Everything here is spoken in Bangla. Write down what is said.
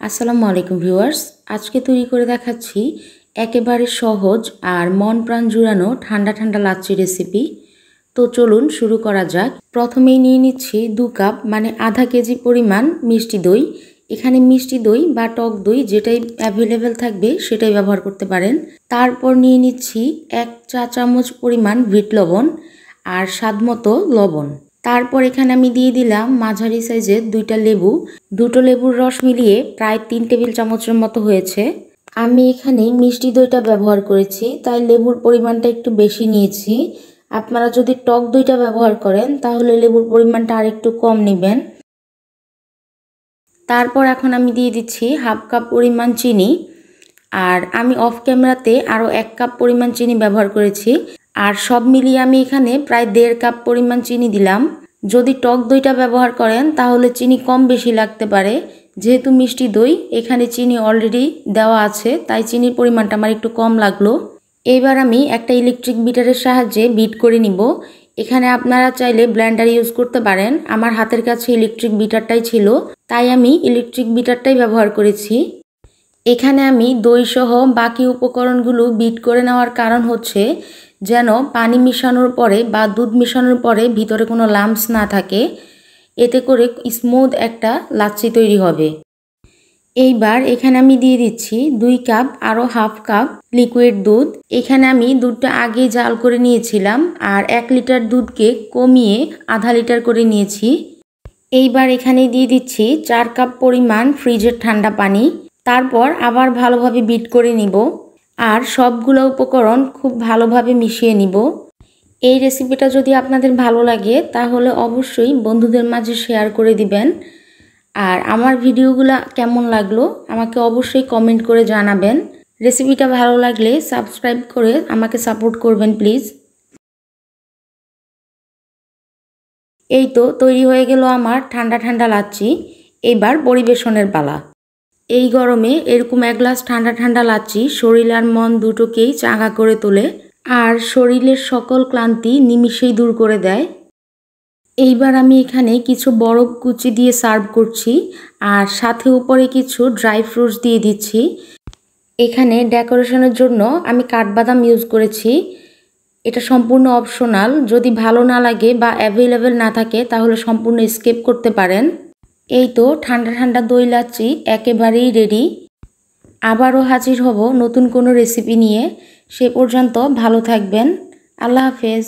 আসসালামু আলাইকুম ভিউয়ার্স, আজকে তৈরি করে দেখাচ্ছি একেবারে সহজ আর মন প্রাণ জুড়ানো ঠান্ডা ঠান্ডা লাচ্ছি রেসিপি। তো চলুন শুরু করা যাক। প্রথমেই নিয়ে নিচ্ছি 2 কাপ মানে আধা কেজি পরিমাণ মিষ্টি দই। এখানে মিষ্টি দই বা টক দই যেটাই অ্যাভেলেবেল থাকবে সেটাই ব্যবহার করতে পারেন। তারপর নিয়ে নিচ্ছি 1 চা চামচ পরিমাণ বিট লবণ আর স্বাদমতো লবণ। তারপর এখানে আমি দিয়ে দিলাম মাঝারি সাইজের 2টা লেবু। 2টো লেবুর রস মিলিয়ে প্রায় 3 টেবিল চামচের মতো হয়েছে। আমি এখানে মিষ্টি দইটা ব্যবহার করেছি, তাই লেবুর পরিমাণটা একটু বেশি নিয়েছি। আপনারা যদি টক দইটা ব্যবহার করেন তাহলে লেবুর পরিমাণটা আরেকটু কম নেবেন। তারপর এখন আমি দিয়ে দিচ্ছি হাফ কাপ পরিমাণ চিনি, আর আমি অফ ক্যামেরাতে আরও 1 কাপ পরিমাণ চিনি ব্যবহার করেছি। আর সব মিলিয়ে আমি এখানে প্রায় 1.5 কাপ পরিমাণ চিনি দিলাম। যদি টক দইটা ব্যবহার করেন তাহলে চিনি কম বেশি লাগতে পারে, যেহেতু মিষ্টি দই এখানে চিনি অলরেডি দেওয়া আছে তাই চিনির পরিমাণটা আমার একটু কম লাগলো। এবার আমি একটা ইলেকট্রিক বিটারের সাহায্যে বিট করে নিব। এখানে আপনারা চাইলে ব্লেন্ডার ইউজ করতে পারেন, আমার হাতের কাছে ইলেকট্রিক বিটারটাই ছিল তাই আমি ইলেকট্রিক বিটারটাই ব্যবহার করেছি। এখানে আমি দই সহ বাকি উপকরণগুলো বিট করে নেওয়ার কারণ হচ্ছে যেন পানি মিশানোর পরে বা দুধ মিশানোর পরে ভিতরে কোনো লাম্পস না থাকে, এতে করে স্মুথ একটা লাচ্ছি তৈরি হবে। এইবার এখানে আমি দিয়ে দিচ্ছি 2 কাপ আরও হাফ কাপ লিকুইড দুধ। এখানে আমি দুধটা আগেই জাল করে নিয়েছিলাম আর 1 লিটার দুধকে কমিয়ে আধা লিটার করে নিয়েছি। এইবার এখানে দিয়ে দিচ্ছি 4 কাপ পরিমাণ ফ্রিজের ঠান্ডা পানি। তারপর আবার ভালোভাবে বিট করে নিব আর সবগুলো উপকরণ খুব ভালোভাবে মিশিয়ে নিব। এই রেসিপিটা যদি আপনাদের ভালো লাগে তাহলে অবশ্যই বন্ধুদের মাঝে শেয়ার করে দিবেন। আর আমার ভিডিওগুলো কেমন লাগলো আমাকে অবশ্যই কমেন্ট করে জানাবেন। রেসিপিটা ভালো লাগলে সাবস্ক্রাইব করে আমাকে সাপোর্ট করবেন প্লিজ। এই তো তৈরি হয়ে গেল আমার ঠান্ডা ঠান্ডা লাচ্ছি। এবার পরিবেশনের পালা। এই গরমে এরকম 1 গ্লাস ঠান্ডা ঠান্ডা লাচ্ছি শরীর আর মন দুটোকেই চাঙ্গা করে তোলে আর শরীরের সকল ক্লান্তি নিমিষেই দূর করে দেয়। এইবার আমি এখানে কিছু বরফ কুচি দিয়ে সার্ভ করছি আর সাথে উপরে কিছু ড্রাই ফ্রুটস দিয়ে দিচ্ছি। এখানে ডেকোরেশনের জন্য আমি কাঠবাদাম ইউজ করেছি। এটা সম্পূর্ণ অপশনাল, যদি ভালো না লাগে বা অ্যাভেলেবেল না থাকে তাহলে সম্পূর্ণ স্কিপ করতে পারেন। এই তো ঠান্ডা ঠান্ডা দই লাচ্ছি একেবারেই রেডি। আবারও হাজির হব নতুন কোনো রেসিপি নিয়ে। সে পর্যন্ত ভালো থাকবেন। আল্লাহ হাফেজ।